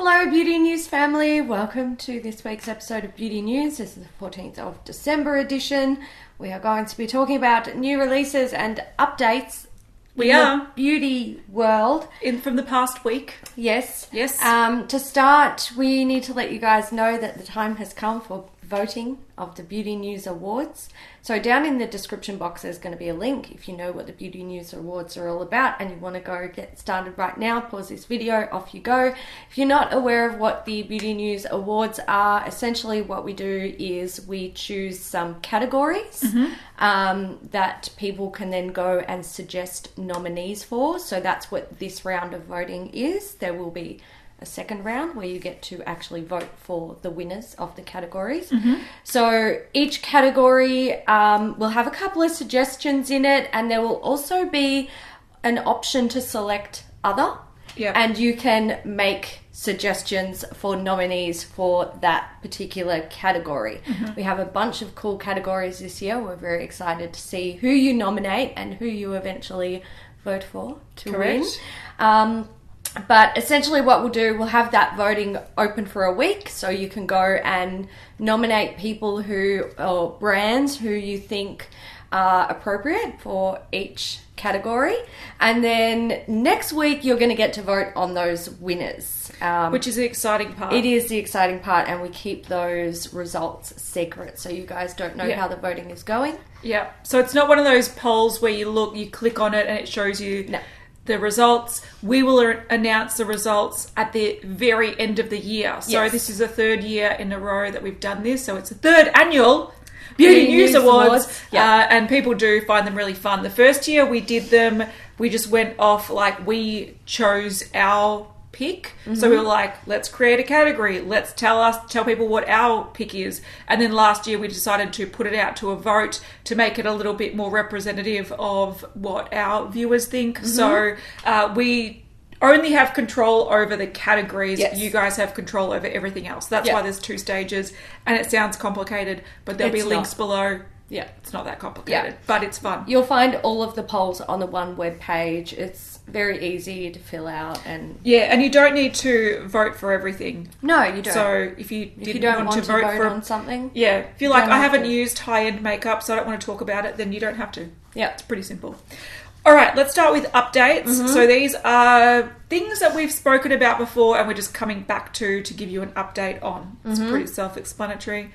Hello Beauty News family, welcome to this week's episode of Beauty News. This is the 14th of December edition. We are going to be talking about new releases and updates in the beauty world. From the past week. Yes. Yes. To start, we need to let you guys know that the time has come for voting of the Beauty News Awards. So down in the description box there's going to be a link if you know what the Beauty News Awards are all about and you want to go get started right now. Pause this video, off you go. If you're not aware of what the Beauty News Awards are, essentially what we do is we choose some categories that people can then go and suggest nominees for. So that's what this round of voting is. There will be a second round where you get to actually vote for the winners of the categories. So each category will have a couple of suggestions in it, and there will also be an option to select other. Yeah. And you can make suggestions for nominees for that particular category. We have a bunch of cool categories this year. We're very excited to see who you nominate and who you eventually vote for to win. But essentially what we'll do, we'll have that voting open for a week, so you can go and nominate people or brands who you think are appropriate for each category. And then next week you're going to get to vote on those winners. Which is the exciting part. It is the exciting part, and we keep those results secret, so you guys don't know how the voting is going. Yeah. So it's not one of those polls where you click on it and it shows you... the results. We will announce the results at the very end of the year. So this is the third year in a row that we've done this. So it's the third annual Beauty News Awards. And people do find them really fun. The first year we did them, we just went off, we chose our pick. So we were like, let's create a category. Let's tell people what our pick is. And then last year we decided to put it out to a vote to make it a little bit more representative of what our viewers think. So we only have control over the categories. You guys have control over everything else. That's why there's 2 stages, and it sounds complicated, but there'll be links below. Yeah, it's not that complicated, but it's fun. You'll find all of the polls on the one web page. It's very easy to fill out, and and you don't need to vote for everything. No, you don't. So if you don't want to vote for on something, if you're like, I haven't used high-end makeup, so I don't want to talk about it, then you don't have to. Yeah, it's pretty simple. All right, let's start with updates. So these are things that we've spoken about before, and we're just coming back to give you an update on. It's pretty self-explanatory.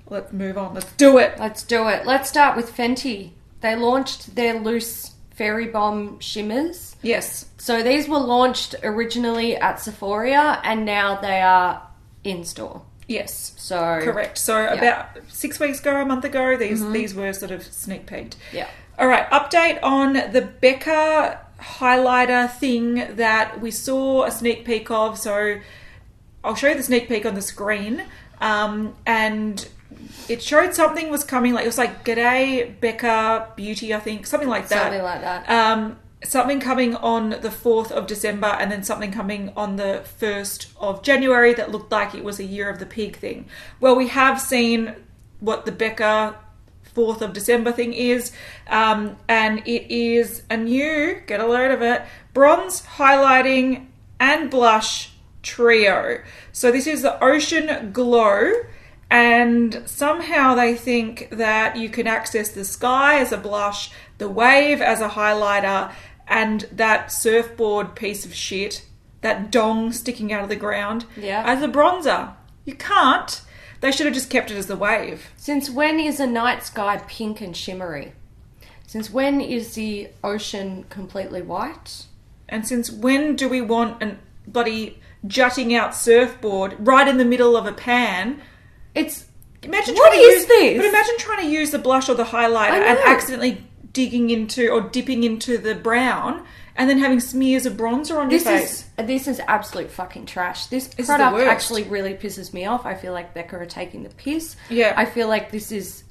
Let's move on. Let's do it. Let's start with Fenty. They launched their loose Fairy Bomb Shimmers. Yes. So these were launched originally at Sephora, and now they are in store. Yes. So correct. So about 6 weeks ago, a month ago, these were sort of sneak peeked. Yeah. All right. Update on the Becca highlighter thing that we saw a sneak peek of. So I'll show you the sneak peek on the screen. And it showed something was coming, it was like G'day Becca Beauty, I think, something like that. Something like that. Something coming on the 4th of December, and then something coming on the 1st of January that looked like it was a Year of the Pig thing. Well, we have seen what the Becca 4th of December thing is, and it is a new, get a load of it, bronze highlighting and blush trio. So this is the Ocean Glow, and somehow they think that you can access the sky as a blush, the wave as a highlighter, and that surfboard piece of shit, that dong sticking out of the ground, as a bronzer. You can't. They should have just kept it as the wave. Since when is a night sky pink and shimmery? Since when is the ocean completely white? And since when do we want a bloody jutting out surfboard right in the middle of a pan? Imagine what is this? But imagine trying to use the blush or the highlighter and accidentally digging into or dipping into the brown and then having smears of bronzer on your face. This is absolute fucking trash. This product actually really pisses me off. I feel like Becca are taking the piss. Yeah. I feel like this is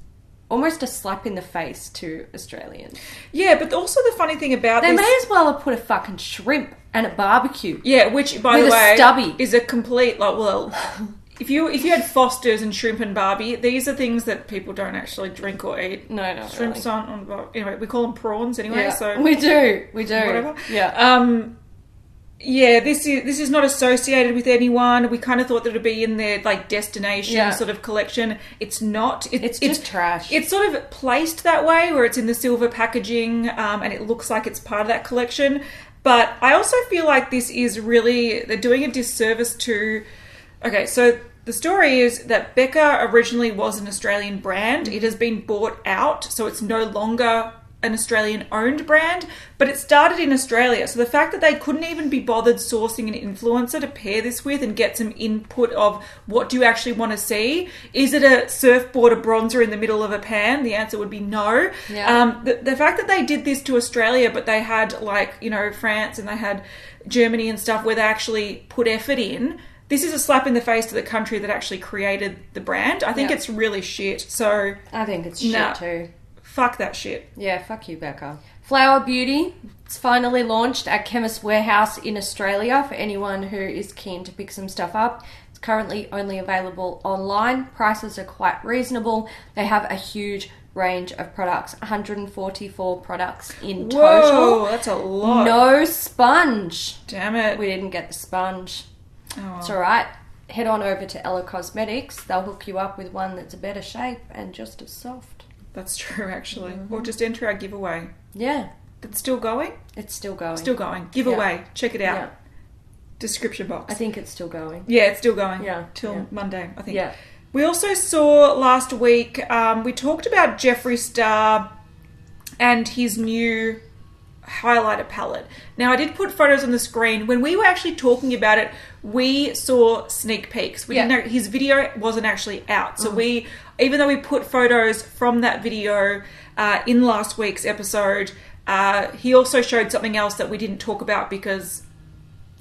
almost a slap in the face to Australians. Yeah, but also the funny thing about this... They may as well have put a fucking shrimp and a barbecue. Yeah, which, by the way, stubby. Is a complete, if you had Foster's and shrimp and Barbie, these are things that people don't actually drink or eat. No, not Shrimps really. aren't, anyway, we call them prawns anyway, so... We do. Whatever. Yeah. Yeah, this is not associated with anyone. We kind of thought that it would be in their like destination sort of collection. It's not. It's just trash. It's sort of placed that way where it's in the silver packaging and it looks like it's part of that collection. But I also feel like this is really, they're doing a disservice to... Okay, so the story is that Becca originally was an Australian brand. It has been bought out, so it's no longer an Australian-owned brand, but it started in Australia. So the fact that they couldn't even be bothered sourcing an influencer to pair this with and get some input of what do you actually want to see? Is it a surfboard, a bronzer in the middle of a pan? The answer would be no. Yeah. The fact that they did this to Australia, but they had like, you know, France and they had Germany and stuff where they actually put effort in, this is a slap in the face to the country that actually created the brand. I think it's really shit. So I think it's shit too. Fuck that shit. Yeah, fuck you, Becca. Flower Beauty. It's finally launched at Chemist Warehouse in Australia for anyone who is keen to pick some stuff up. It's currently only available online. Prices are quite reasonable. They have a huge range of products. 144 products in total. Whoa, that's a lot. No sponge. Damn it. We didn't get the sponge. Oh. It's alright. Head on over to Ella Cosmetics. They'll hook you up with one that's a better shape and just as soft. That's true, actually. Or just enter our giveaway. Yeah. That's still going? It's still going. Still going. Giveaway. Yeah. Check it out. Yeah. Description box. I think it's still going. Yeah, it's still going. Yeah. Till Monday, I think. Yeah. We also saw last week, we talked about Jeffree Star and his new highlighter palette. Now, I did put photos on the screen. When we were actually talking about it, we saw sneak peeks. We didn't know his video wasn't actually out. So we, even though we put photos from that video in last week's episode, he also showed something else that we didn't talk about because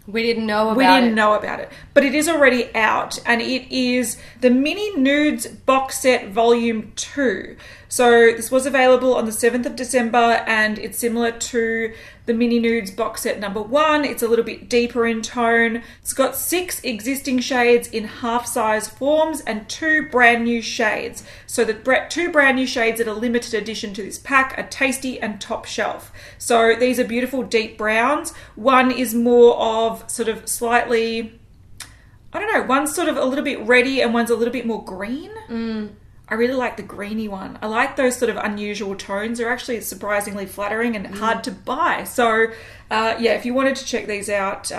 we didn't know about it. We didn't know about it. But it is already out, and it is the Mini Nudes Box Set Volume 2. So this was available on the 7th of December, and it's similar to the Mini Nudes Box Set number 1. It's a little bit deeper in tone. It's got 6 existing shades in half-size forms and 2 brand new shades. So the 2 brand new shades that are limited edition to this pack are Tasty and Top Shelf. So these are beautiful deep browns. One is more of sort of slightly, I don't know, one's sort of a little bit reddy and one's a little bit more green. I really like the greeny one. I like those sort of unusual tones. They're actually surprisingly flattering and hard to buy. So, yeah, if you wanted to check these out,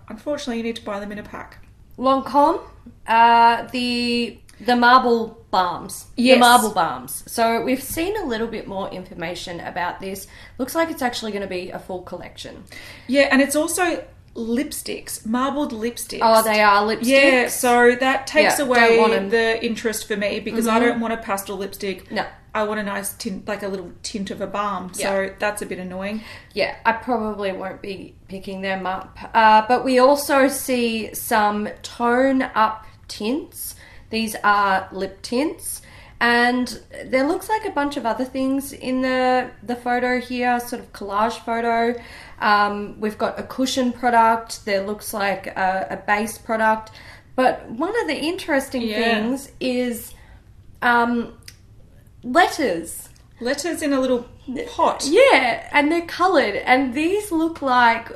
unfortunately, you need to buy them in a pack. Lancome, the marble balms. Yes. The marble balms. So we've seen a little bit more information about this. Looks like it's actually going to be a full collection. Yeah, and it's also lipsticks, marbled lipsticks. Oh, they are lipsticks? Yeah, so that takes away want the interest for me because I don't want a pastel lipstick. No. I want a nice tint, like a little tint of a balm. So that's a bit annoying. Yeah, I probably won't be picking them up. But we also see some tone up tints. These are lip tints. And there looks like a bunch of other things in the photo here, sort of collage photo. We've got a cushion product. There looks like a base product. But one of the interesting things is letters. Letters in a little pot. Yeah, and they're coloured. And these look like,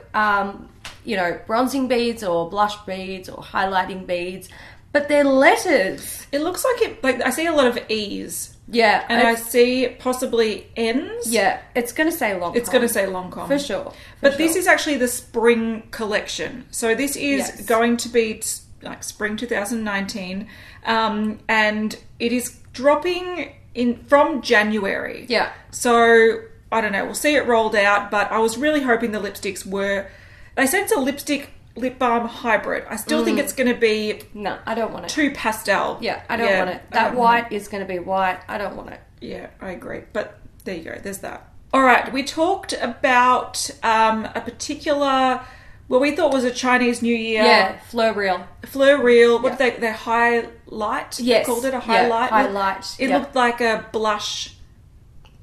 you know, bronzing beads or blush beads or highlighting beads. But they're letters. It looks like it. Like I see a lot of E's. Yeah, and I see possibly N's. Yeah, it's going to say Lancome. It's going to say Lancome for sure. But this is actually the spring collection. So this is going to be like spring 2019, and it is dropping in from January. Yeah. So I don't know. We'll see it rolled out. But I was really hoping the lipsticks were. They said it's a lip balm hybrid. I still think it's going to be... No, I don't want it. Too pastel. Yeah, I don't want it. That white is going to be white. I don't want it. Yeah, I agree. But there you go. There's that. All right. We talked about a particular... Well, we thought was a Chinese New Year. Yeah, Fleur Real. Fleur Real. What did they highlight? Yes. They called it a highlight. Highlight. It looked like a blush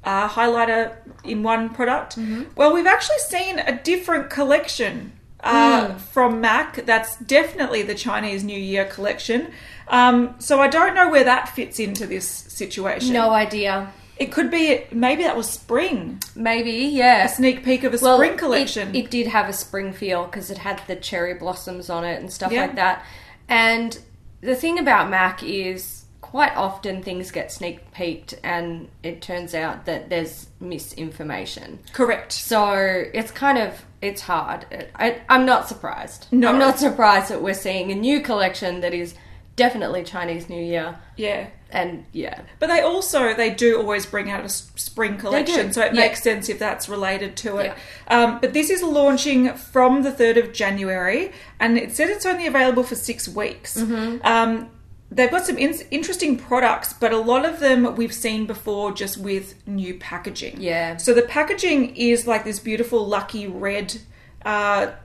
highlighter in one product. Well, we've actually seen a different collection from MAC. That's definitely the Chinese New Year collection. So I don't know where that fits into this situation. No idea. It could be, maybe that was spring. Maybe, yeah. A sneak peek of a spring collection. It did have a spring feel because it had the cherry blossoms on it and stuff like that. And the thing about MAC is quite often things get sneak peeked and it turns out that there's misinformation. Correct. So it's hard. I'm not surprised. No. I'm not surprised that we're seeing a new collection that is definitely Chinese New Year. Yeah. And yeah. But they do always bring out a spring collection, so it makes sense if that's related to it. Yeah. But this is launching from the 3rd of January, and it said it's only available for 6 weeks. Mm-hmm. They've got some interesting products, but a lot of them we've seen before just with new packaging. Yeah. So the packaging is like this beautiful lucky red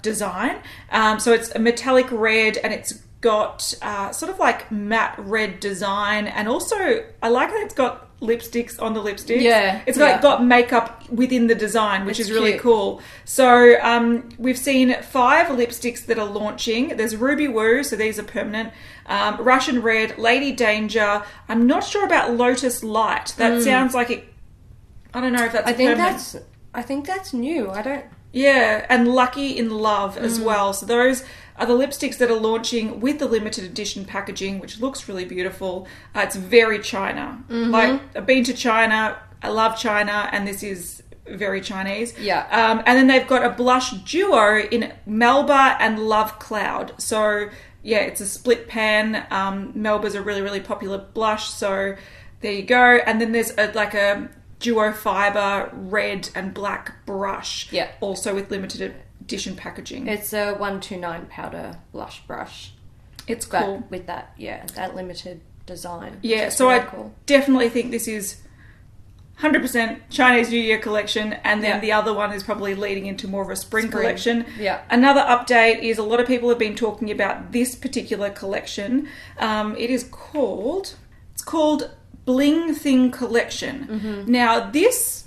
design. So it's a metallic red, and it's got sort of like matte red design, and also I like that it's got lipsticks on the lipsticks. Yeah, it's got makeup within the design, which is really cool. So we've seen 5 lipsticks that are launching. There's Ruby Woo, so these are permanent. Russian Red, Lady Danger. I'm not sure about Lotus Light. That sounds like it. I don't know if that's permanent. I think that's new. I don't. Yeah, and Lucky in Love as well. So those are the lipsticks that are launching with the limited edition packaging, which looks really beautiful. It's very China. Mm-hmm. Like, I've been to China. I love China, and this is very Chinese. Yeah. And then they've got a blush duo in Melba and Love Cloud. So, yeah, it's a split pan. Melba's a really, really popular blush. So there you go. And then there's a duo fiber red and black brush. Yeah. Also with limited edition packaging. It's a 129 powder blush brush. It's cool. With that limited design. Yeah, so I definitely think this is 100% Chinese New Year collection, and then the other one is probably leading into more of a spring collection. Yeah. Another update is a lot of people have been talking about this particular collection. It's called Bling Thing collection. Mm-hmm. Now this,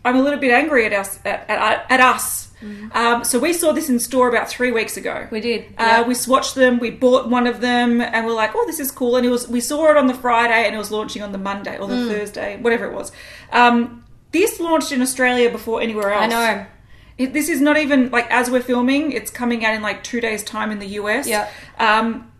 I'm a little bit angry at us. Mm-hmm. So we saw this in store about 3 weeks ago. We did. We swatched them. We bought one of them, and we're like, "Oh, this is cool." And we saw it on the Friday, and it was launching on the Monday or the Thursday, whatever it was. This launched in Australia before anywhere else. I know. This is not even as we're filming. It's coming out in 2 days' time in the US. Yeah.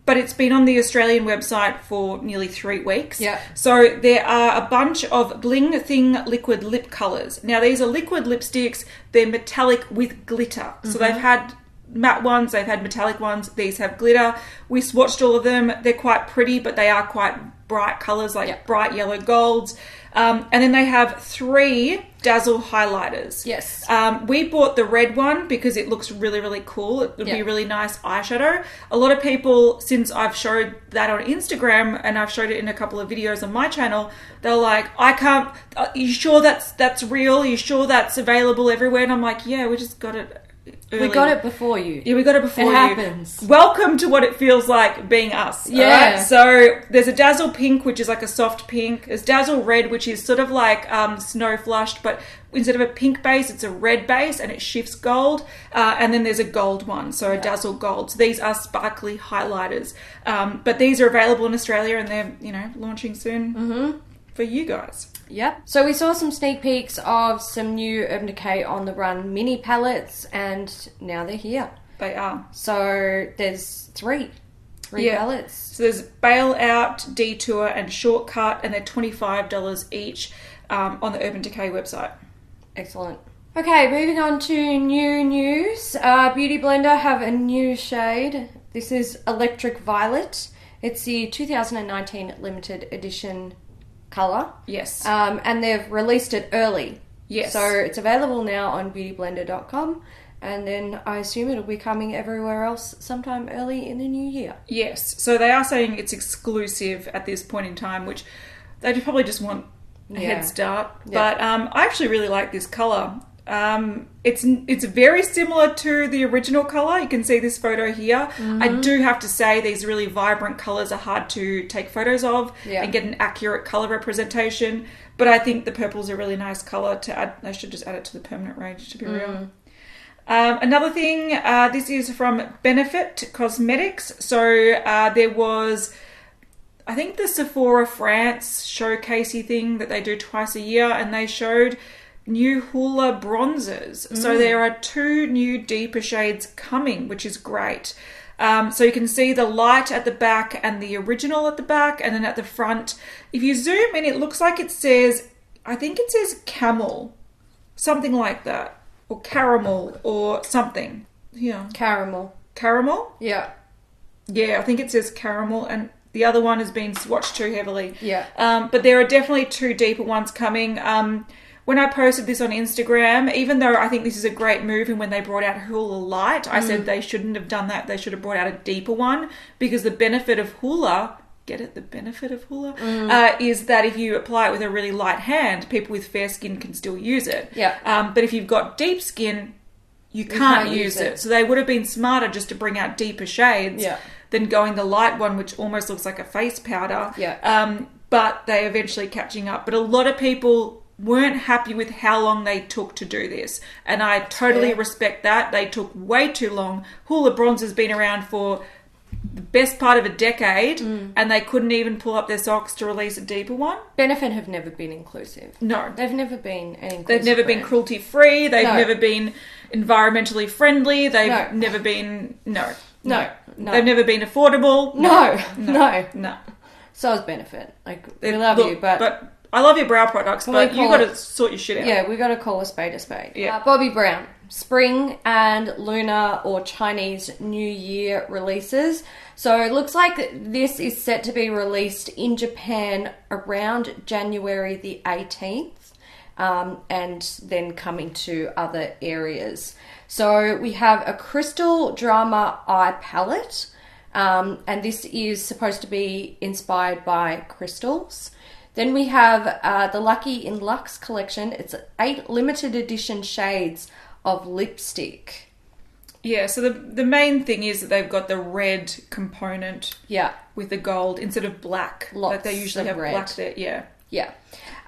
But it's been on the Australian website for nearly 3 weeks. Yeah. So there are a bunch of Bling Thing liquid lip colours. Now, these are liquid lipsticks. They're metallic with glitter. Mm-hmm. So they've had matte ones, they've had metallic ones. These have glitter. We swatched all of them. They're quite pretty, but they are quite bright colours, bright yellow golds. And then they have 3 Dazzle highlighters. Yes. We bought the red one because it looks really, really cool. It would be a really nice eyeshadow. A lot of people, since I've showed that on Instagram and I've showed it in a couple of videos on my channel, they're like, I can't, are you sure that's real? Are you sure that's available everywhere? And I'm like, yeah, we just got it early. We got it before you. Yeah, we got it before you. It happens. Welcome to what it feels like being us. Yeah. Right? So there's a Dazzle Pink, which is like a soft pink. There's Dazzle Red, which is sort of like snow flushed, but instead of a pink base, it's a red base and it shifts gold. And then there's a gold one, so a Dazzle Gold. So these are sparkly highlighters. But these are available in Australia and they're, launching soon for you guys. Yep. So we saw some sneak peeks of some new Urban Decay On The Run mini palettes, and now they're here. They are. So there's three palettes. So there's Bail Out, Detour, and Shortcut, and they're $25 each on the Urban Decay website. Excellent. Okay, moving on to new news. Beauty Blender have a new shade. This is Electric Violet. It's the 2019 limited edition colour. Yes. And they've released it early. Yes. So it's available now on beautyblender.com, and then I assume it'll be coming everywhere else sometime early in the new year. Yes. So they are saying it's exclusive at this point in time, which they probably just want a head start. Yeah. But I actually really like this colour. It's very similar to the original colour. You can see this photo here. Mm-hmm. I do have to say these really vibrant colours are hard to take photos of and get an accurate colour representation. But I think the purple's a really nice colour to add. I should just add it to the permanent range, to be real. Another thing, this is from Benefit Cosmetics. So there was, I think the Sephora France showcasey thing that they do twice a year, and they showed new Hoola bronzers. So there are 2 new deeper shades coming, which is great. So you can see the light at the back and the original at the back, and then at the front, if you zoom in, it looks like it says, I think it says camel, something like that, or caramel or something. Yeah. Caramel. Caramel? Yeah. Yeah, I think it says caramel, and the other one has been swatched too heavily. Yeah. But there are definitely 2 deeper ones coming. When I posted this on Instagram, even though I think this is a great move, and when they brought out Hoola Light, I said they shouldn't have done that. They should have brought out a deeper one, because the benefit of Hoola, get it? The benefit of Hoola is that if you apply it with a really light hand, people with fair skin can still use it. Yeah. But if you've got deep skin, you can't use it. So they would have been smarter just to bring out deeper shades than going the light one, which almost looks like a face powder. Yeah. But they eventually catching up. But a lot of people weren't happy with how long they took to do this, and I totally respect that. They took way too long. Hoola Bronzer's been around for the best part of a decade, and they couldn't even pull up their socks to release a deeper one. Benefit have never been inclusive. No. They've never been an inclusive They've never been cruelty free. They've never been environmentally friendly. They've never been No. They've never been affordable. No. So is Benefit. Like, we love you, but I love your brow products, but you got to sort your shit out. Yeah, we got to call a spade a spade. Yeah. Bobbi Brown, Spring and Lunar or Chinese New Year releases. So it looks like this is set to be released in Japan around January the 18th, and then coming to other areas. So we have a Crystal Drama Eye Palette, and this is supposed to be inspired by crystals. Then we have the Lucky in Luxe collection. It's 8 limited edition shades of lipstick. Yeah, so the main thing is that they've got the red component with the gold instead of black. Lots like they usually have red. black there. Yeah. Yeah.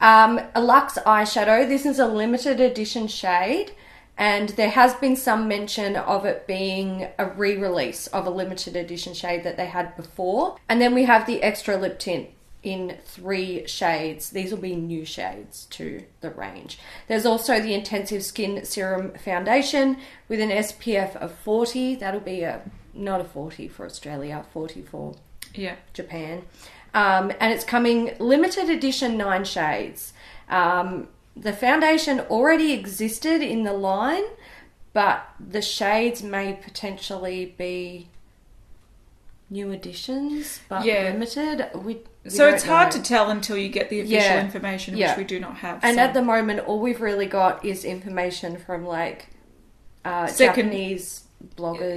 A Luxe eyeshadow. This is a limited edition shade, and there has been some mention of it being a re-release of a limited edition shade that they had before. And then we have the extra lip tint in 3 shades. These will be new shades to the range. There's also the Intensive Skin Serum Foundation with an SPF of 40. That'll be not a 40 for Australia, 40 for Japan. And it's coming limited edition 9 shades. The foundation already existed in the line, but the shades may potentially be new additions, but limited. So it's hard to tell until you get the official information, which we do not have. And at the moment, all we've really got is information from Japanese bloggers.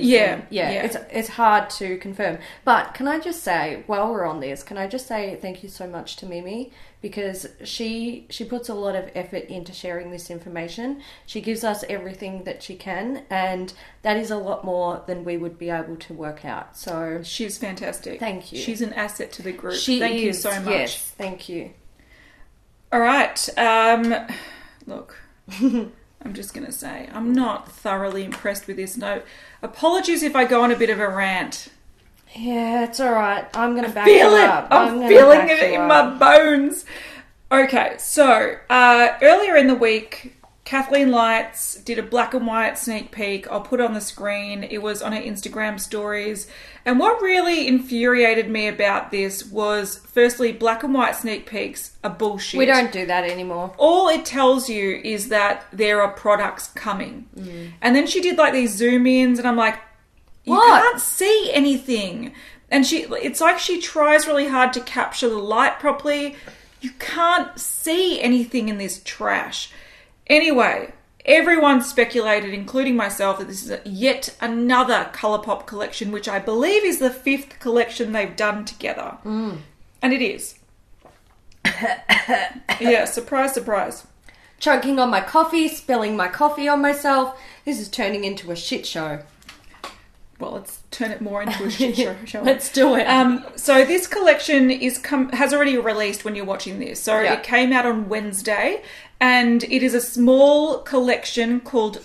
It's hard to confirm. But can I just say, while we're on this, thank you so much to Mimi, because she puts a lot of effort into sharing this information. She gives us everything that she can, and that is a lot more than we would be able to work out. So she's fantastic. Thank you. She's an asset to the group. Thank you so much. Yes, thank you. All right. Look, I'm just going to say, I'm not thoroughly impressed with this note. Apologies if I go on a bit of a rant. Yeah, it's all right. I'm going to back you up. I'm feeling it in my bones. Okay, so earlier in the week, Kathleen Lights did a black and white sneak peek. I'll put it on the screen. It was on her Instagram stories. And what really infuriated me about this was, firstly, black and white sneak peeks are bullshit. We don't do that anymore. All it tells you is that there are products coming. And then she did like these zoom ins, and I'm like, you can't see anything. And it's like she tries really hard to capture the light properly. You can't see anything in this trash. Anyway, everyone speculated, including myself, that this is yet another Colourpop collection, which I believe is the 5th collection they've done together. And it is. Yeah, surprise, surprise. Choking on my coffee, spilling my coffee on myself. This is turning into a shit show. Well, let's turn it more into a shit show, shall we? Let's do it. So this collection has already released when you're watching this. So it came out on Wednesday, And it is a small collection called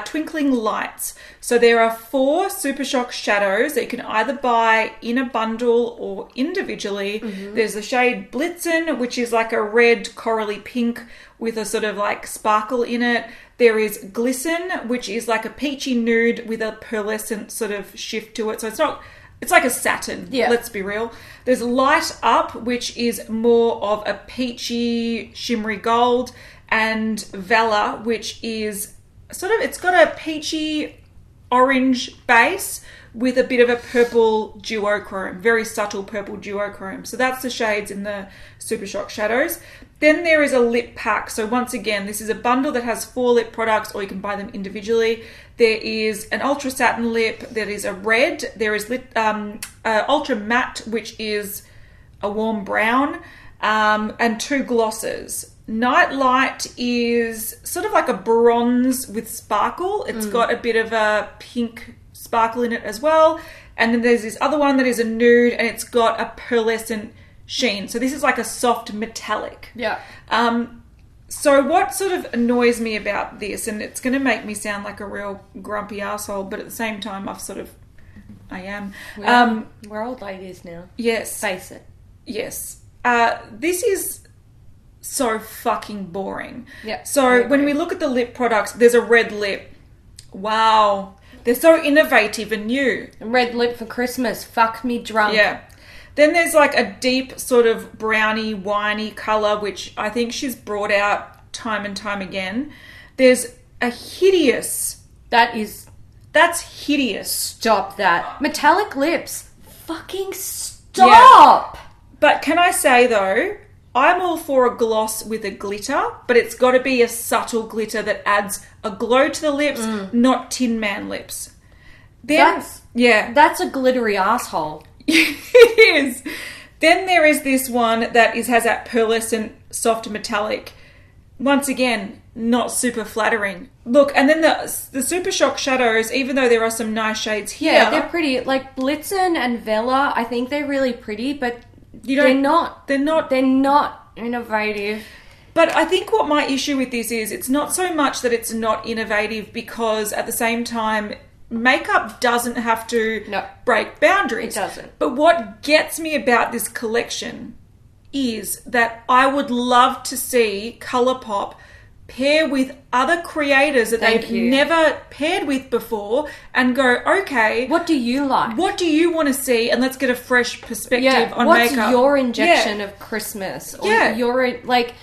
Twinkling Lights. So there are 4 Super Shock shadows that you can either buy in a bundle or individually. There's the shade Blitzen, which is like a red corally pink with a sort of like sparkle in it. There is Glisten, which is like a peachy nude with a pearlescent sort of shift to it. So it's like a satin, let's be real. There's Light Up, which is more of a peachy, shimmery gold. And Valor, which is sort of, it's got a peachy orange base with a bit of a purple duochrome, very subtle purple duochrome. So that's the shades in the Super Shock shadows. Then there is a lip pack. So once again, this is a bundle that has 4 lip products, or you can buy them individually. There is an ultra satin lip that is a red. There is ultra matte, which is a warm brown, and 2 glosses. Nightlight is sort of like a bronze with sparkle. It's got a bit of a pink sparkle in it as well. And then there's this other one that is a nude, and it's got a pearlescent sheen. So this is like a soft metallic. Yeah. So what sort of annoys me about this, and it's going to make me sound like a real grumpy asshole, but at the same time, I am. We're old ladies now. Yes. Face it. Yes. This is so fucking boring. Yeah. So when we look at the lip products, there's a red lip. Wow. They're so innovative and new. Red lip for Christmas. Fuck me drunk. Yeah. Then there's like a deep sort of browny, winey colour, which I think she's brought out time and time again. There's a hideous... That's hideous. Stop that. Metallic lips. Fucking stop! Yeah. But can I say though, I'm all for a gloss with a glitter, but it's got to be a subtle glitter that adds a glow to the lips, not Tin Man lips. That's a glittery asshole. It is. Then there is this one that has that pearlescent soft metallic. Once again, not super flattering. Look, and then the Super Shock shadows, even though there are some nice shades here. Yeah, they're pretty. Like Blitzen and Vela, I think they're really pretty, but they're not innovative. But I think what my issue with this is, it's not so much that it's not innovative, because at the same time, makeup doesn't have to break boundaries. It doesn't. But what gets me about this collection is that I would love to see Colourpop pair with other creators that they've never paired with before and go, okay, what do you like? What do you want to see? And let's get a fresh perspective on what's makeup. What's your injection of Christmas? Or your, like,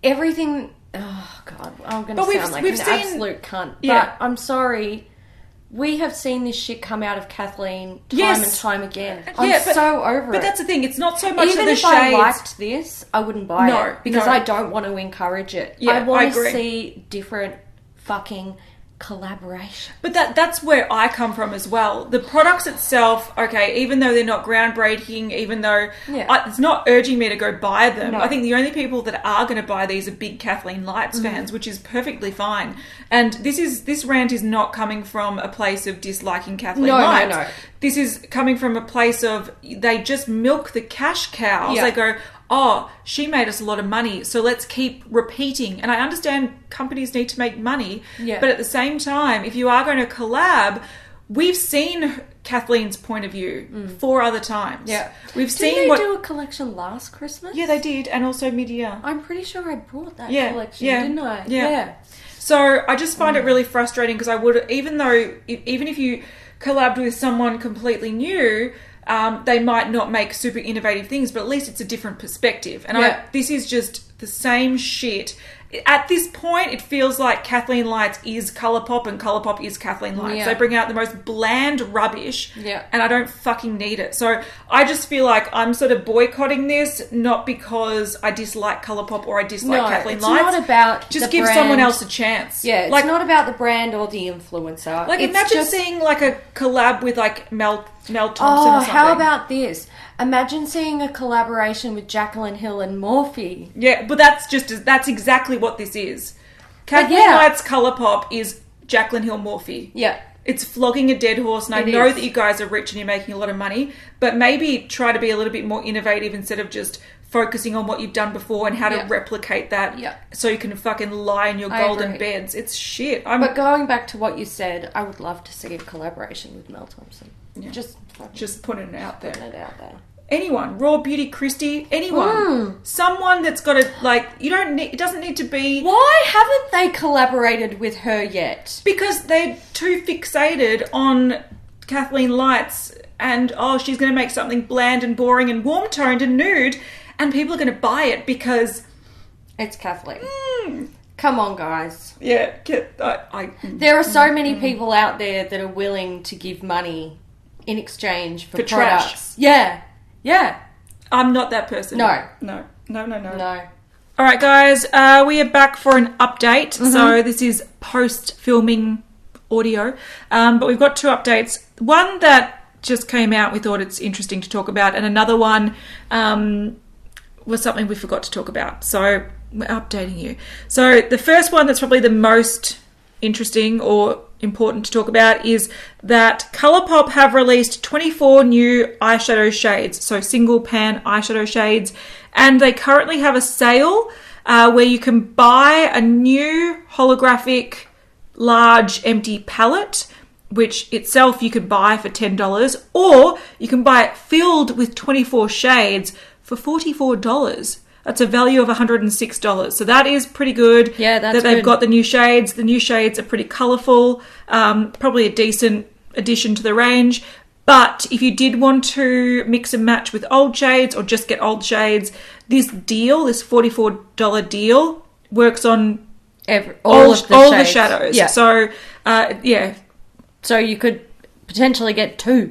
everything... Oh, God. I'm going to sound like an absolute cunt. But I'm sorry... We have seen this shit come out of Kathleen time and time again. I'm so over it. But that's the thing. It's not so much Even of the if shades. I liked this, I wouldn't buy it. Because I don't want to encourage it. Yeah, I want to see different fucking collaboration. But that's where I come from as well. The products itself, okay, even though they're not groundbreaking, even though it's not urging me to go buy them. I think the only people that are going to buy these are big Kathleen Lights fans, which is perfectly fine. And this rant is not coming from a place of disliking Kathleen Lights. No. This is coming from a place of they just milk the cash cows. They go, oh, she made us a lot of money, so let's keep repeating. And I understand companies need to make money, but at the same time, if you are going to collab, we've seen Kathleen's point of view 4 other times. Yeah. Didn't they do a collection last Christmas? Yeah, they did, and also mid-year. I'm pretty sure I brought that collection, didn't I? Yeah. So I just find it really frustrating, because I would, even if you collabed with someone completely new, they might not make super innovative things, but at least it's a different perspective. And this is just the same shit. At this point, it feels like Kathleen Lights is Colourpop and Colourpop is Kathleen Lights. Yeah. They bring out the most bland rubbish, and I don't fucking need it. So I just feel like I'm sort of boycotting this, not because I dislike Colourpop or I dislike Kathleen Lights. It's not about just give someone else a chance. Yeah, it's not about the brand or the influencer. Like, imagine seeing like a collab with like Mel Thompson or something. How about this? Imagine seeing a collaboration with Jaclyn Hill and Morphe. Yeah, but that's exactly what this is. Kathleen Lights Colourpop is Jaclyn Hill Morphe. Yeah. It's flogging a dead horse, and I know that you guys are rich and you're making a lot of money, but maybe try to be a little bit more innovative instead of just focusing on what you've done before and how to replicate that so you can fucking lie in your golden beds. It's shit. But going back to what you said, I would love to see a collaboration with Mel Thompson. Yeah. Just putting it out there. Putting it out there. Anyone, Raw Beauty Christie, anyone, someone that's got a it doesn't need to be. Why haven't they collaborated with her yet? Because they're too fixated on Kathleen Lights and she's going to make something bland and boring and warm toned and nude, and people are going to buy it because it's Kathleen. Come on, guys. Yeah, there are so many people out there that are willing to give money in exchange for products. Trash. Yeah. I'm not that person. No. All right, guys, we are back for an update. So this is post-filming audio. But we've got two updates. One that just came out, we thought it's interesting to talk about. And another one was something we forgot to talk about. So we're updating you. So the first one that's probably the most interesting or important to talk about is that Colourpop have released 24 new eyeshadow shades, so single pan eyeshadow shades, and they currently have a sale where you can buy a new holographic large empty palette, which itself you could buy for $10, or you can buy it filled with 24 shades for $44. That's a value of $106. So that is pretty good. Yeah, that's that they've got the new shades. The new shades are pretty colourful. Probably a decent addition to the range. But if you did want to mix and match with old shades or just get old shades, this $44 deal works on all the shadows. Yeah. So, So you could potentially get two.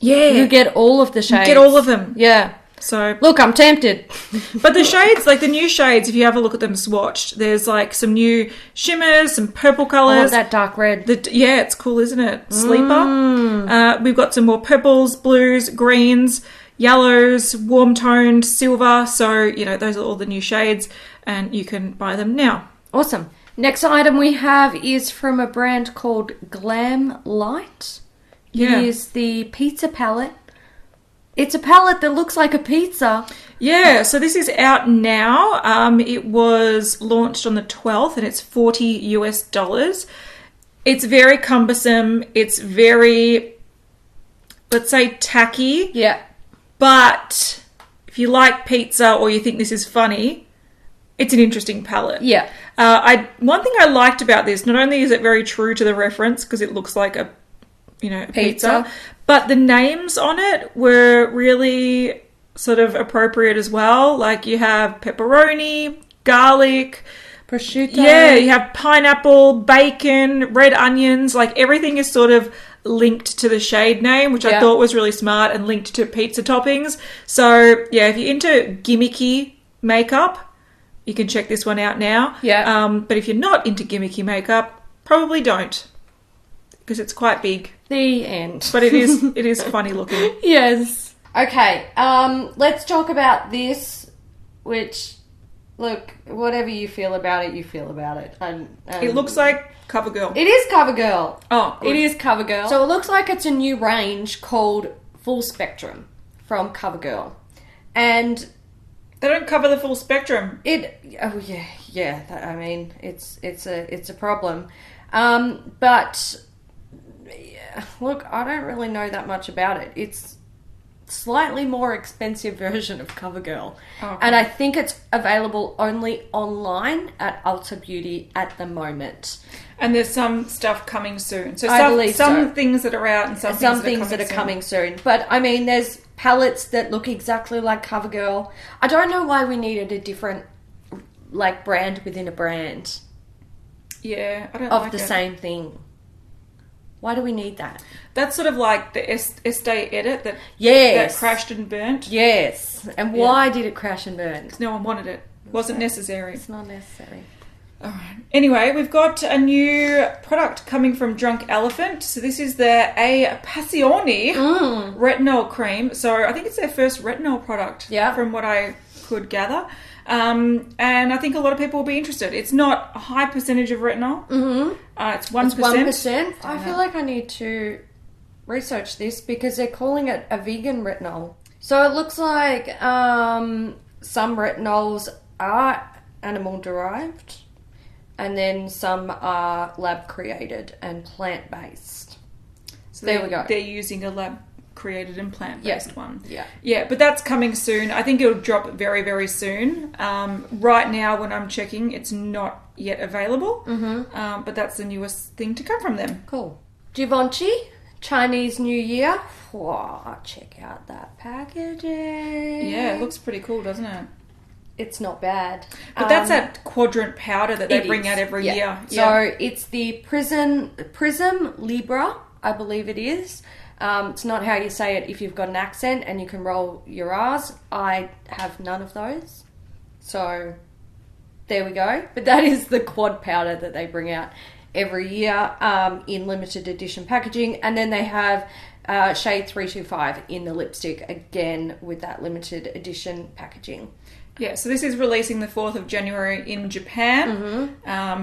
Yeah. You get all of the shades. Get all of them. Yeah. So look, I'm tempted. But the shades, like the new shades, if you have a look at them swatched, there's like some new shimmers, some purple colours. Oh, that dark red. It's cool, isn't it? Sleeper. We've got some more purples, blues, greens, yellows, warm toned, silver. So, those are all the new shades and you can buy them now. Awesome. Next item we have is from a brand called Glamlite. Yeah. It is the pizza palette. It's a palette that looks like a pizza. Yeah, so this is out now. It was launched on the 12th and it's $40. It's very cumbersome. It's very, let's say, tacky. Yeah. But if you like pizza or you think this is funny, it's an interesting palette. Yeah. One thing I liked about this, not only is it very true to the reference because it looks like a pizza, but the names on it were really sort of appropriate as well. Like you have pepperoni, garlic, prosciutto. Yeah, you have pineapple, bacon, red onions. Like everything is sort of linked to the shade name, which I thought was really smart, and linked to pizza toppings. So yeah, if you're into gimmicky makeup, you can check this one out now. Yeah. But if you're not into gimmicky makeup, probably don't, because it's quite big. The end. But it is funny looking. Yes. Okay, let's talk about this, which, look, whatever you feel about it, you feel about it. It looks like CoverGirl. It is CoverGirl. Oh, good. It is CoverGirl. So it looks like it's a new range called Full Spectrum from CoverGirl. And they don't cover the full spectrum. I mean, it's a problem. But look, I don't really know that much about it. It's slightly more expensive version of CoverGirl. Okay. And I think it's available only online at Ulta Beauty at the moment. And there's some stuff coming soon. So I believe some things that are out and some things that are coming soon. But I mean, there's palettes that look exactly like CoverGirl. I don't know why we needed a different brand within a brand. Yeah, I don't of like the it. Same thing. Why do we need that? That's sort of like the Estee edit that crashed and burnt. Yes. And why did it crash and burn? Because no one wanted it. It wasn't necessary. It's not necessary. All right. Anyway, we've got a new product coming from Drunk Elephant. So this is their A-Passioni retinol cream. So I think it's their first retinol product from what I could gather. And I think a lot of people will be interested. It's not a high percentage of retinol. It's 1%. It's 1%. I feel like I need to research this because they're calling it a vegan retinol. So it looks like some retinols are animal derived and then some are lab created and plant based. So there we go. They're using a lab created and plant-based one. Yeah, but that's coming soon. I think it'll drop very, very soon. Right now, when I'm checking, it's not yet available. But that's the newest thing to come from them. Cool. Givenchy, Chinese New Year. Whoa, check out that packaging. Yeah, it looks pretty cool, doesn't it? It's not bad. But that's that quadrant powder that they bring out every year. So it's the Prism Libra, I believe it is. It's not how you say it if you've got an accent and you can roll your R's. I have none of those. So there we go. But that is the quad powder that they bring out every year in limited edition packaging. And then they have shade 325 in the lipstick, again with that limited edition packaging. Yeah, so this is releasing the 4th of January in Japan,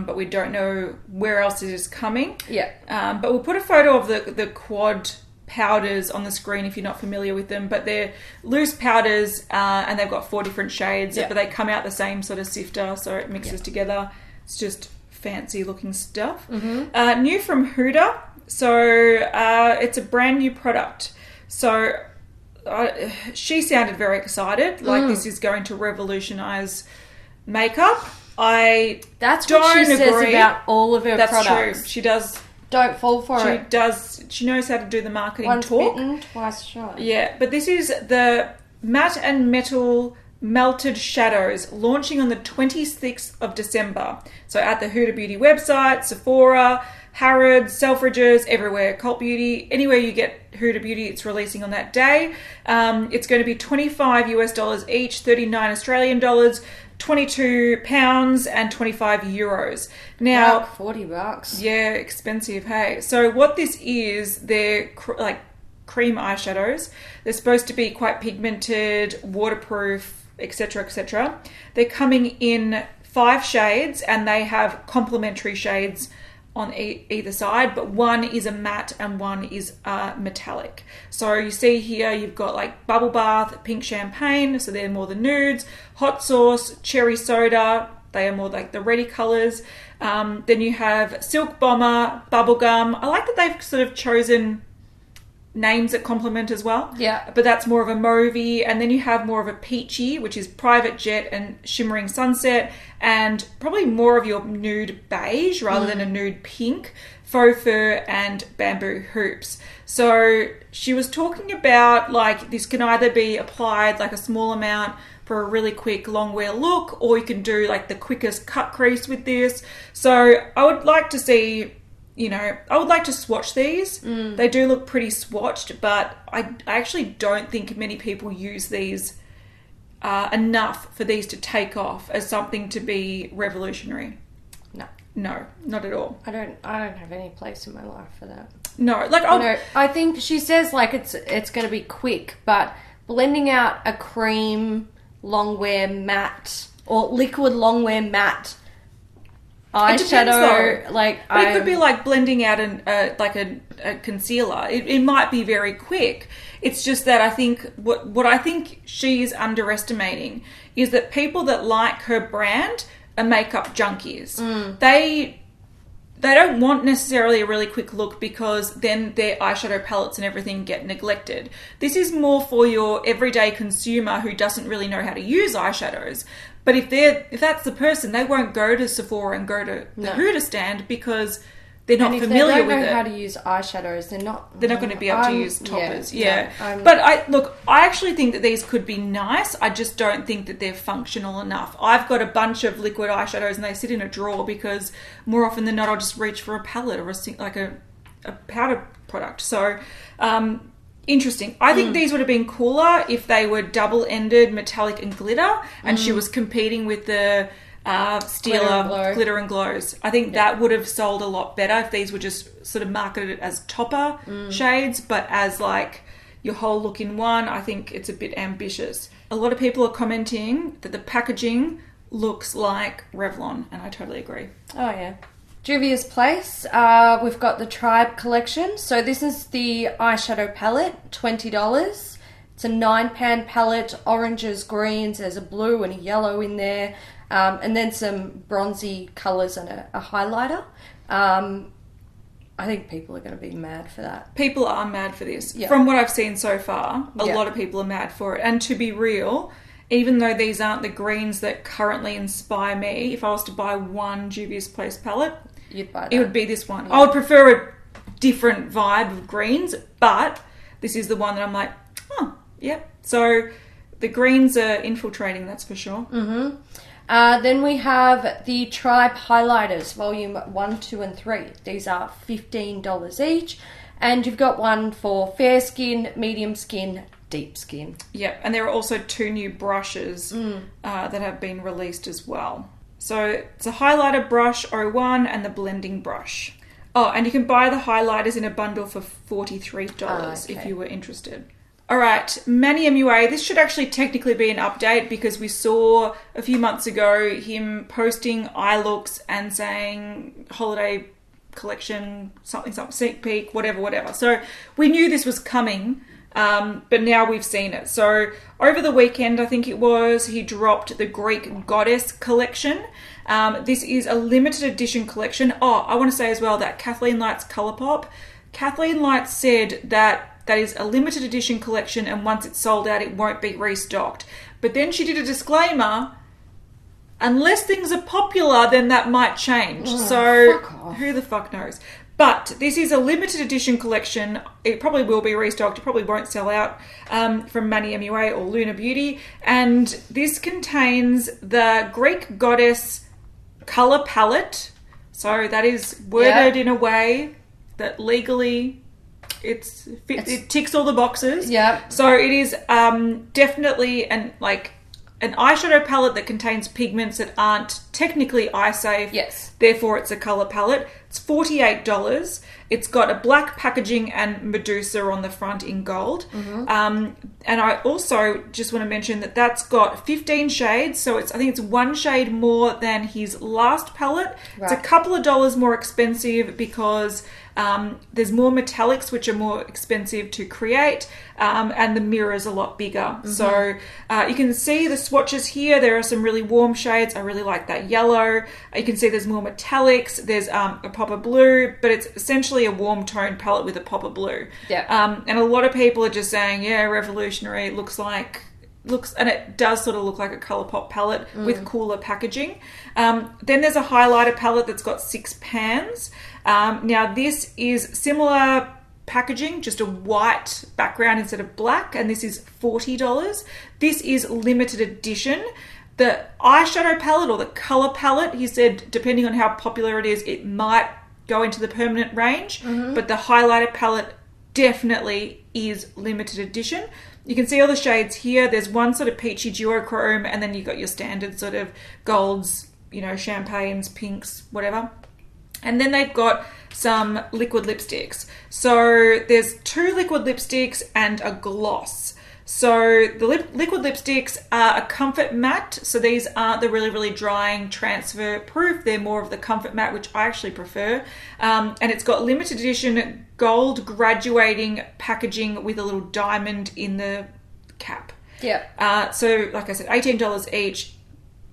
but we don't know where else it is coming. Yeah. But we'll put a photo of the quad powders on the screen if you're not familiar with them, but they're loose powders and they've got 4 different shades, but they come out the same sort of sifter, so it mixes together. It's just fancy looking stuff. New from Huda, so it's a brand new product. So she sounded very excited, like this is going to revolutionize makeup. That's what she says about all of her products. That's true. She does. Don't fall for it. She knows how to do the marketing Once talk. bitten, twice shy. Yeah, but this is the Matte and Metal Melted Shadows, launching on the 26th of December. So at the Huda Beauty website, Sephora, Harrods, Selfridges, everywhere, Cult Beauty, anywhere you get Huda Beauty, it's releasing on that day. It's going to be $25 each, 39 Australian dollars, £22 and 25 euros. Now, like $40. Yeah, expensive, hey. So what this is, they're like cream eyeshadows. They're supposed to be quite pigmented, waterproof, etc., etc. They're coming in 5 shades and they have complementary shades on either side, but one is a matte and one is metallic. So you see here you've got like Bubble Bath, Pink Champagne, so they're more the nudes, Hot Sauce, Cherry Soda, they are more like the ready colours. Then you have Silk Bomber, Bubblegum. I like that they've sort of chosen names that complement as well. Yeah. But that's more of a mauvey. And then you have more of a peachy, which is Private Jet and Shimmering Sunset, and probably more of your nude beige rather than a nude pink, Faux Fur and Bamboo Hoops. So she was talking about like this can either be applied like a small amount for a really quick long wear look, or you can do like the quickest cut crease with this. So I would like to see, I would like to swatch these. They do look pretty swatched, but I actually don't think many people use these enough for these to take off as something to be revolutionary. No, not at all. I don't have any place in my life for that. No, like I think she says like it's going to be quick, but blending out a cream longwear matte or liquid longwear matte eyeshadow, it could be like blending out a concealer. It might be very quick. It's just that I think what I think she's underestimating is that people that like her brand are makeup junkies. They don't want necessarily a really quick look because then their eyeshadow palettes and everything get neglected. This is more for your everyday consumer who doesn't really know how to use eyeshadows. But if that's the person, they won't go to Sephora and go to the Huda stand because they're not familiar with it. They don't know how to use eyeshadows. They're not going to be able to use toppers. Yeah. But I actually think that these could be nice. I just don't think that they're functional enough. I've got a bunch of liquid eyeshadows and they sit in a drawer because more often than not, I'll just reach for a palette or a powder product. So, interesting. I think these would have been cooler if they were double-ended metallic and glitter and she was competing with the Stila glitter and glows. I think that would have sold a lot better if these were just sort of marketed as topper shades, but as like your whole look in one. I think it's a bit ambitious. A lot of people are commenting that the packaging looks like Revlon, and I totally agree. Oh yeah. Juvia's Place, we've got the Tribe collection. So this is the eyeshadow palette, $20. It's a 9-pan palette, oranges, greens, there's a blue and a yellow in there, and then some bronzy colours and a highlighter. I think people are going to be mad for that. People are mad for this. Yeah. From what I've seen so far, a lot of people are mad for it. And to be real, even though these aren't the greens that currently inspire me, if I was to buy one Juvia's Place palette, you'd buy that. It would be this one. Yeah. I would prefer a different vibe of greens, but this is the one that I'm like, oh, yep. So the greens are infiltrating, that's for sure. Mm-hmm. Then we have the Tribe highlighters, volume 1, 2, and 3. These are $15 each. And you've got one for fair skin, medium skin, deep skin. Yep, and there are also 2 new brushes that have been released as well. So it's a highlighter brush 01 and the blending brush. Oh, and you can buy the highlighters in a bundle for $43 if you were interested. All right, Manny MUA, this should actually technically be an update because we saw a few months ago him posting eye looks and saying holiday collection, something, sneak peek, whatever. So we knew this was coming, but now we've seen it. So over the weekend, I think it was, he dropped the Greek Goddess collection. This is a limited edition collection. Oh, I want to say as well that Kathleen likes Colourpop. Kathleen Light said that is a limited edition collection and once it's sold out, it won't be restocked. But then she did a disclaimer, unless things are popular, then that might change. So who the fuck knows? But this is a limited edition collection. It probably will be restocked. It probably won't sell out from Manny MUA or Lunar Beauty. And this contains the Greek Goddess colour palette. So that is worded in a way that legally it ticks all the boxes. Yeah. So it is definitely an eyeshadow palette that contains pigments that aren't technically eye safe. Yes. Therefore, it's a colour palette. It's $48. It's got a black packaging and Medusa on the front in gold. Mm-hmm. And I also just want to mention that that's got 15 shades. So I think it's 1 shade more than his last palette. Right. It's a couple of dollars more expensive because there's more metallics, which are more expensive to create, and the mirror is a lot bigger. Mm-hmm. So you can see the swatches here. There are some really warm shades. I really like that yellow. You can see there's more metallics. There's a pop of blue, but it's essentially a warm tone palette with a pop of blue. Yeah. And a lot of people are just saying, yeah, revolutionary. And it does sort of look like a Colourpop palette with cooler packaging. Then there's a highlighter palette that's got 6 pans. Now this is similar packaging, just a white background instead of black, and this is $40. This is limited edition. The eyeshadow palette or the colour palette, he said, depending on how popular it is, it might go into the permanent range, but the highlighter palette definitely is limited edition. You can see all the shades here. There's one sort of peachy duochrome, and then you've got your standard sort of golds, champagnes, pinks, whatever. And then they've got some liquid lipsticks. So there's 2 liquid lipsticks and a gloss. So the liquid lipsticks are a comfort matte. So these aren't the really, really drying transfer proof. They're more of the comfort matte, which I actually prefer. And it's got limited edition gold graduating packaging with a little diamond in the cap. Yeah. So like I said, $18 each.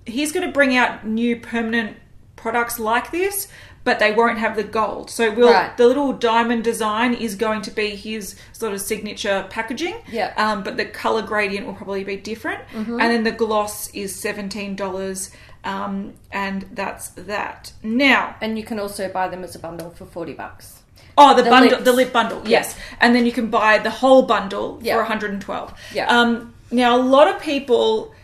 He's going to bring out new permanent products like this, but they won't have the gold. So the little diamond design is going to be his sort of signature packaging. Yeah. But the colour gradient will probably be different. Mm-hmm. And then the gloss is $17. And that's that. Now. And you can also buy them as a bundle for $40. Oh, the lip bundle, yes. And then you can buy the whole bundle for $112. Yeah. Now, a lot of people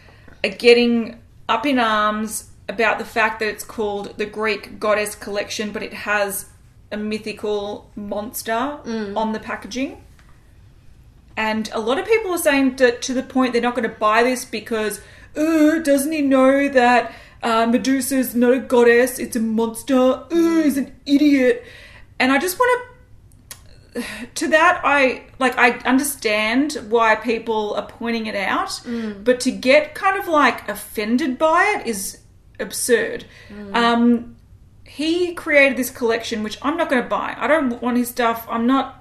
are getting up in arms about the fact that it's called the Greek Goddess Collection, but it has a mythical monster on the packaging. And a lot of people are saying that to the point they're not going to buy this because, doesn't he know that Medusa's not a goddess, it's a monster? He's an idiot. And I just want to that, I understand why people are pointing it out, but to get kind of offended by it is absurd. he created this collection, which I'm not going to buy. I don't want his stuff. I'm not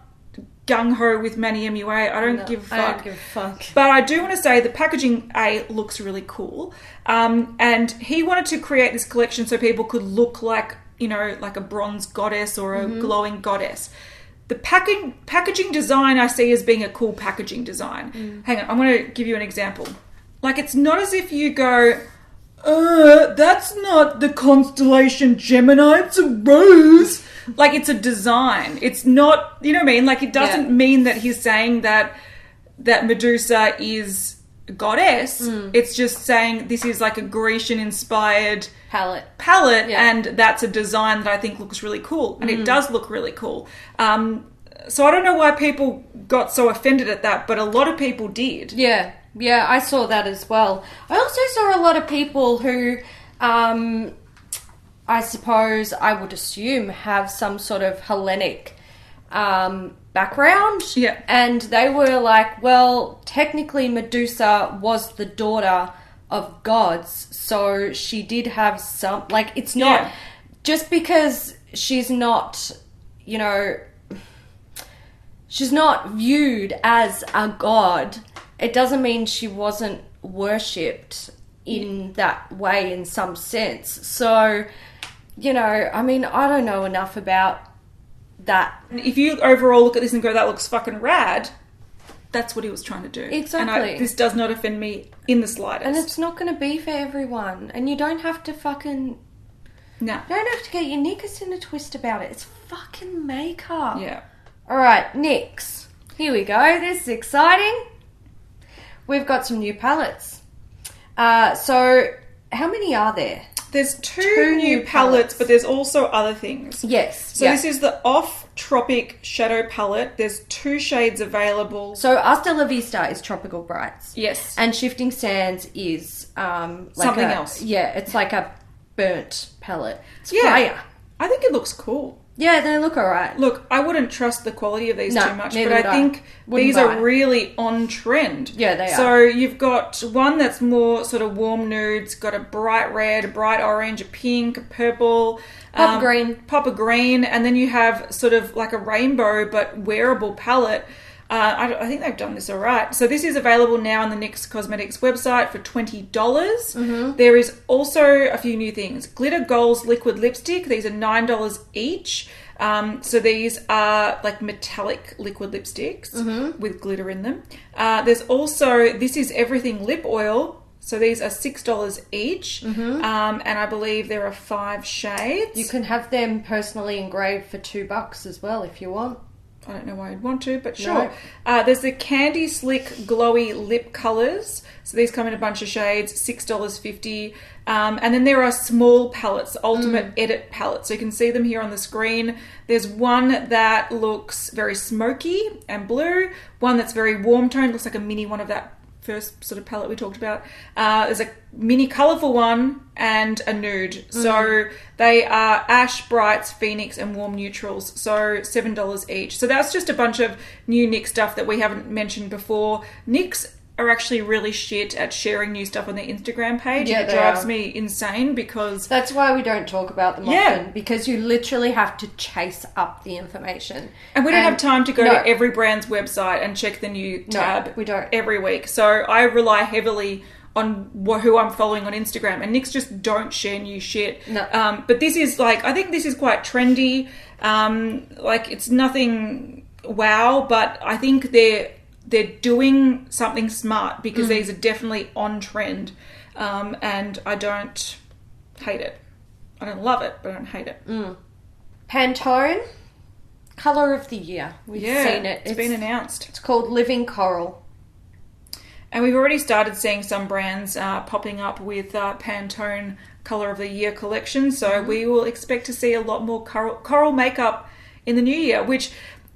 gung-ho with Manny MUA. I don't give a fuck. I don't give a fuck. But I do want to say the packaging, looks really cool. And he wanted to create this collection so people could look like, you know, like a bronze goddess or a glowing goddess. The packaging design I see as being a cool packaging design. Hang on, I'm going to give you an example. Like, it's not as if you go, that's not the constellation Gemini, it's a rose. Like, it's a design. It's not, you know what I mean? Like, it doesn't mean that he's saying that Medusa is a goddess. It's just saying this is like a Grecian-inspired palette, and that's a design that I think looks really cool. And it does look really cool. So I don't know why people got so offended at that, but a lot of people did. Yeah, I saw that as well. I also saw a lot of people who... I suppose I would assume have some sort of Hellenic background. Yeah. And they were like, well, technically Medusa was the daughter of gods, so she did have some... Like, it's not... Yeah. Just because she's not, you know... She's not viewed as a god, it doesn't mean she wasn't worshipped in that way in some sense. So... You know, I mean, I don't know enough about that. If you overall look at this and go, that looks fucking rad, that's what he was trying to do. Exactly. And this does not offend me in the slightest. And it's not going to be for everyone. And you don't have to fucking... No. You don't have to get your knickers in a twist about it. It's fucking makeup. Yeah. All right, NYX. Here we go. This is exciting. We've got some new palettes. So, how many are there? There's two new palettes, but there's also other things. Yes. So this is the Off Tropic Shadow Palette. There's 2 shades available. So Hasta La Vista is Tropical Brights. Yes. And Shifting Sands is... like something else. Yeah, it's like a burnt palette. It's yeah. fire. I think it looks cool. Yeah, they look alright. Look, I wouldn't trust the quality of these too much, but I think these are really on trend. Yeah, they are. So you've got one that's more sort of warm nudes, got a bright red, a bright orange, a pink, a purple, pop of green, and then you have sort of like a rainbow but wearable palette. I think they've done this all right. So this is available now on the NYX Cosmetics website for $20. There is also a few new things. Glitter Goals Liquid Lipstick. These are $9 each. So these are like metallic liquid lipsticks with glitter in them. There's also This Is Everything Lip Oil. So these are $6 each. And I believe there are 5 shades. You can have them personally engraved for $2 as well if you want. I don't know why I'd want to, but sure. No. There's the Candy Slick Glowy Lip Colours. So these come in a bunch of shades, $6.50. And then there are small palettes, Ultimate Edit palettes. So you can see them here on the screen. There's one that looks very smoky and blue. One that's very warm toned, looks like a mini one of that first sort of palette we talked about. There's a mini colourful one and a nude. So they are Ash, Brights, Phoenix and Warm Neutrals. So $7 each. So that's just a bunch of new NYX stuff that we haven't mentioned before. NYX are actually really shit at sharing new stuff on their Instagram page. Yeah, it drives me insane because... That's why we don't talk about them often, because you literally have to chase up the information. And we don't have time to go to every brand's website and check the new tab we don't. Every week. So I rely heavily on who I'm following on Instagram, and NYX just don't share new shit. No. But this is like, I think this is quite trendy. Like, it's nothing wow, but I think they're doing something smart because these are definitely on trend. And I don't hate it. I don't love it, but I don't hate it. Pantone, Colour of the Year. We've seen it. It's been announced. It's called Living Coral. And we've already started seeing some brands popping up with Pantone Colour of the Year collection. So we will expect to see a lot more coral makeup in the new year, which...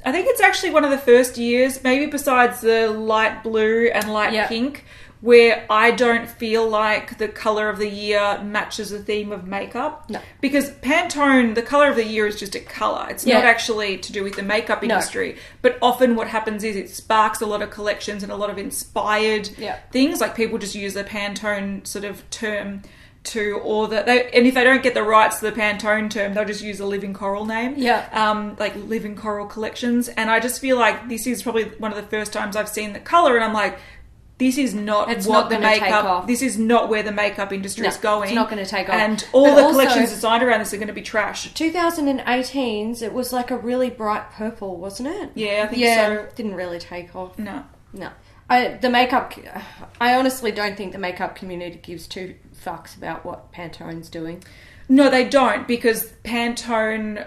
I think it's actually one of the first years, maybe besides the light blue and light pink, where I don't feel like the colour of the year matches the theme of makeup. No. Because Pantone, the colour of the year is just a colour. It's not actually to do with the makeup industry. No. But often what happens is it sparks a lot of collections and a lot of inspired things. Like people just use the Pantone sort of term to all the... and if they don't get the rights to the Pantone term, they'll just use a Living Coral name. Yeah. Like Living Coral Collections. And I just feel like this is probably one of the first times I've seen the colour, and I'm like, this is not it's what not the take makeup... off. This is not where the makeup industry is going. It's not going to take off. And all the collections designed around this are going to be trash. 2018's, it was like a really bright purple, wasn't it? Yeah, I think so. Didn't really take off. No. The makeup... I honestly don't think the makeup community gives two fucks about what Pantone's doing. No, they don't, because Pantone,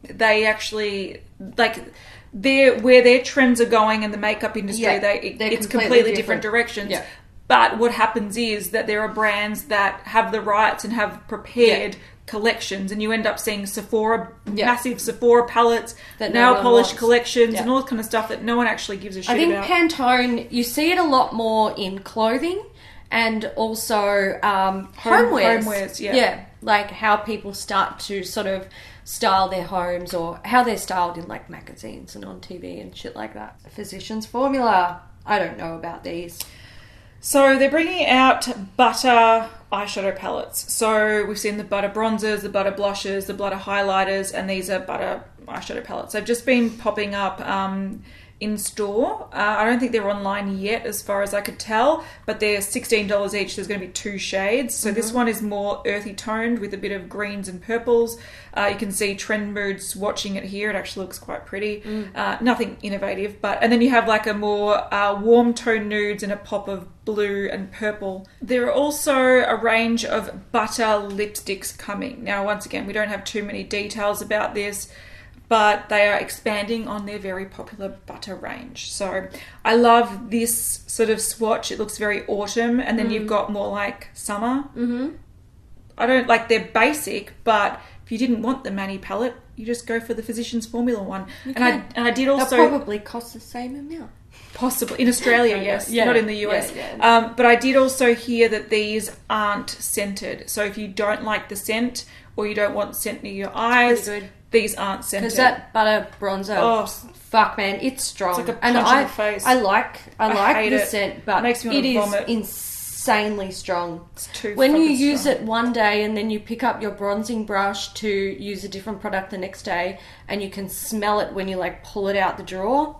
they actually... like... where their trends are going in the makeup industry, it's completely different directions. Yeah. But what happens is that there are brands that have the rights and have prepared collections, and you end up seeing Sephora, massive Sephora palettes, that nail polish collections, and all that kind of stuff that no one actually gives a shit about. I think Pantone, you see it a lot more in clothing and also homewares. Homewares, Yeah, like how people start to sort of style their homes, or how they're styled in like magazines and on TV and shit like that. Physicians Formula. I don't know about these. So they're bringing out butter eyeshadow palettes. So we've seen the butter bronzers, the butter blushes, the butter highlighters, and these are butter eyeshadow palettes. They've just been popping up in store. I don't think they're online yet as far as I could tell, but they're $16 each. There's going to be 2 shades. So this one is more earthy toned with a bit of greens and purples. You can see Trend Mood swatching it here. It actually looks quite pretty. Nothing innovative, and then you have like a more warm tone nudes and a pop of blue and purple. There are also a range of butter lipsticks coming. Now, once again, we don't have too many details about this, but they are expanding on their very popular butter range. So I love this sort of swatch. It looks very autumn, and then you've got more like summer. I don't like, they're basic, but if you didn't want the Mani palette, you just go for the Physicians Formula one. And I did also... They'll probably cost the same amount. Possibly. In Australia, yes. Not in the US. But I did also hear that these aren't scented. So if you don't like the scent, or you don't want scent near your eyes... These aren't scented. Because that butter bronzer, fuck man, it's strong. It's like a punch in the face. I like the scent, but it makes me want to vomit. Is insanely strong. It's too when you fucking use strong. it one day and then you pick up your bronzing brush to use a different product the next day, and you can smell it when you like pull it out the drawer.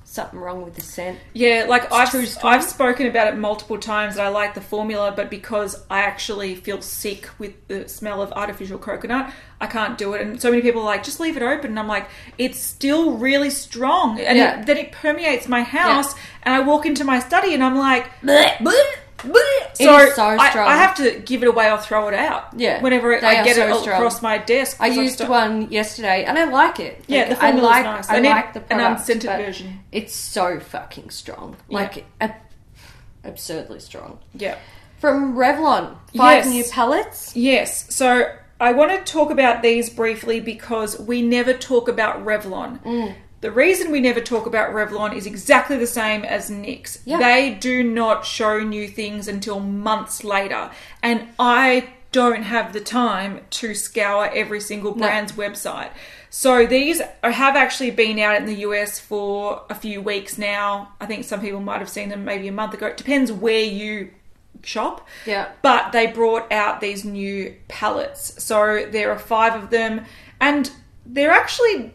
Something wrong with the scent. Yeah, like I've spoken about it multiple times that I like the formula, but because I actually feel sick with the smell of artificial coconut, I can't do it. And so many people are like, just leave it open. And I'm like, it's still really strong. And then it permeates my house, and I walk into my study and I'm like, bleh, bleh. So it is so strong. I have to give it away or throw it out. Yeah, whenever I get it across my desk. I used one yesterday and I like it. Yeah, the formula's nice. I like the product, an unscented version. It's so fucking strong. Like absurdly strong. Yeah. From Revlon, 5 new palettes. Yes. So I want to talk about these briefly because we never talk about Revlon. The reason we never talk about Revlon is exactly the same as NYX. Yep. They do not show new things until months later. And I don't have the time to scour every single brand's website. So these have actually been out in the US for a few weeks now. I think some people might have seen them maybe a month ago. It depends where you shop. Yeah. But they brought out these new palettes. So there are 5 of them. And they're actually...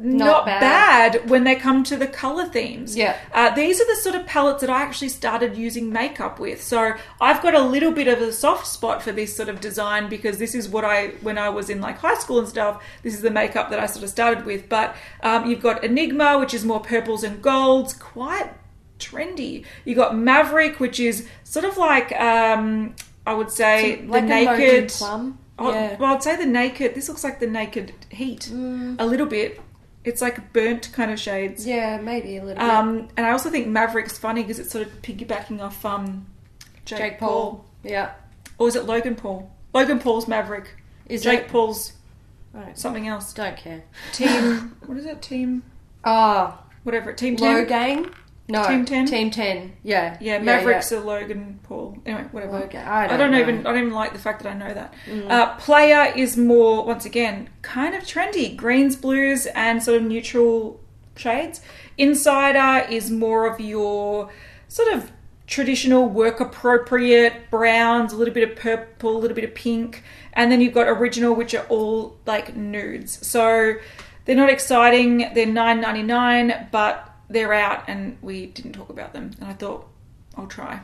not bad when they come to the colour themes. Yeah. These are the sort of palettes that I actually started using makeup with. So I've got a little bit of a soft spot for this sort of design because this is what when I was in like high school and stuff, this is the makeup that I sort of started with. But you've got Enigma, which is more purples and golds, quite trendy. You got Maverick, which is sort of like, I would say, like the Naked... plum. Well, I'd say the Naked... This looks like the Naked Heat. A little bit. It's like burnt kind of shades. Yeah, maybe a little bit. And I also think Maverick's funny because it's sort of piggybacking off Jake Paul. Yeah. Or is it Logan Paul? Logan Paul's Maverick. Is Jake it? Paul's something else. Don't care. Team... what is it? Team... whatever. Team 10? Logang? No. Team 10? Team 10. Yeah. Yeah, Maverick's a Logan Paul. Anyway, whatever. Logan. I don't even like the fact that I know that. Player is more, once again, kind of trendy. Greens, blues, and sort of neutral shades. Insider is more of your sort of traditional work appropriate browns, a little bit of purple, a little bit of pink, and then you've got original, which are all like nudes. So they're not exciting. They're $9.99, but they're out and we didn't talk about them. And I thought, I'll try.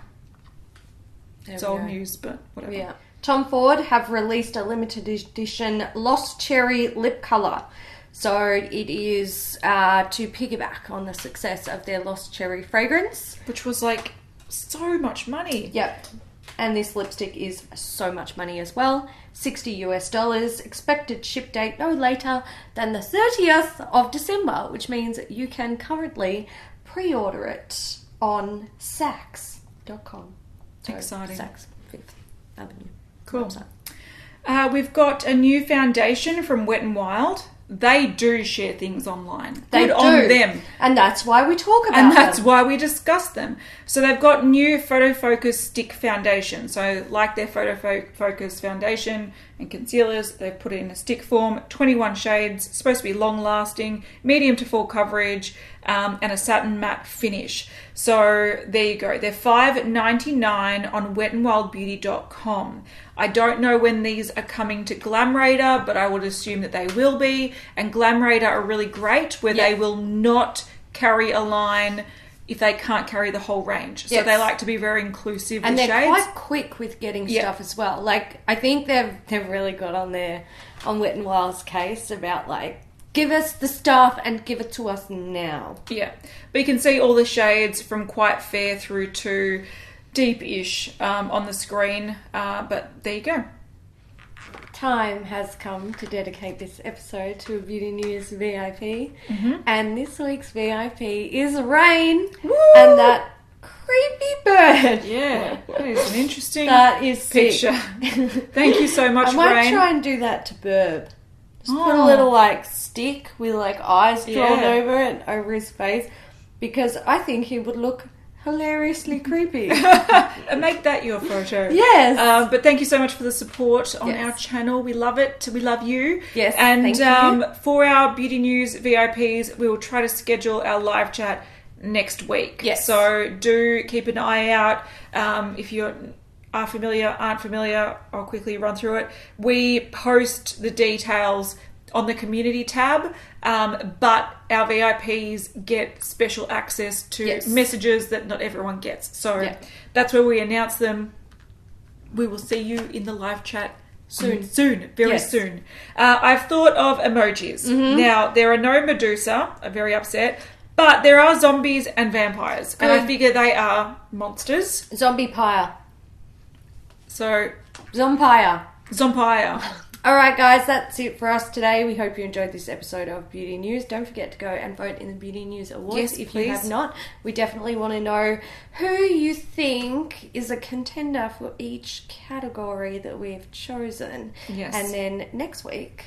It's old news, but whatever. Yeah. Tom Ford have released a limited edition Lost Cherry lip colour. So it is to piggyback on the success of their Lost Cherry fragrance. Which was like so much money. Yep. And this lipstick is so much money as well. $60 US. Expected ship date no later than the 30th of December, which means you can currently pre-order it on Saks.com. So exciting. Saks, Fifth Avenue. Cool. We've got a new foundation from Wet n Wild. They do share things online. They Good do. on them. And that's why we talk about them. And that's them. why we discuss them. So they've got new PhotoFocus stick foundation. So like their PhotoFocus foundation and concealers, they've put it in a stick form, 21 shades, supposed to be long lasting, medium to full coverage, and a satin matte finish. So there you go. They're $5.99 on wetnwildbeauty.com. I don't know when these are coming to Glamradar, but I would assume that they will be. And Glamradar are really great, where they will not carry a line if they can't carry the whole range. So they like to be very inclusive with shades. And they're quite quick with getting stuff as well. Like, I think they've really got on Wet n Wild's case about like, give us the stuff and give it to us now. Yeah. But you can see all the shades from quite fair through to deep-ish on the screen. But there you go. Time has come to dedicate this episode to a Beauty News VIP. And this week's VIP is Rain. Woo! And that creepy bird. Yeah, that is an interesting that is picture. Thank you so much, Rain. I might try and do that to Burb. Just put a little like stick with like eyes drawn over it, over his face, because I think he would look hilariously creepy. And make that your photo. Yes. But thank you so much for the support on our channel. We love it. We love you. Yes. And thank you. For our Beauty News VIPs, we will try to schedule our live chat next week. Yes. So do keep an eye out. If you aren't familiar, I'll quickly run through it. We post the details on the community tab, but our VIPs get special access to messages that not everyone gets. So that's where we announce them. We will see you in the live chat soon, very soon. I've thought of emojis. Now, there are no Medusa. I'm very upset. But there are zombies and vampires. And I figure they are monsters. Zombie-pyre. So... Zompire. Alright guys, that's it for us today. We hope you enjoyed this episode of Beauty News. Don't forget to go and vote in the Beauty News Awards if you have not. We definitely want to know who you think is a contender for each category that we've chosen. Yes. And then next week,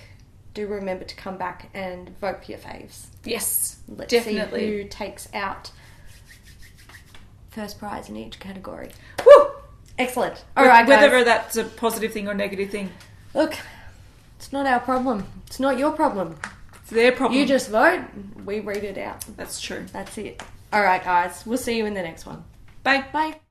do remember to come back and vote for your faves. Yes, Let's definitely. see who takes out first prize in each category. Woo! Excellent. Alright guys. Whether that's a positive thing or negative thing. Look, it's not our problem. It's not your problem. It's their problem. You just vote. We read it out. That's true. That's it. All right, guys. We'll see you in the next one. Bye. Bye.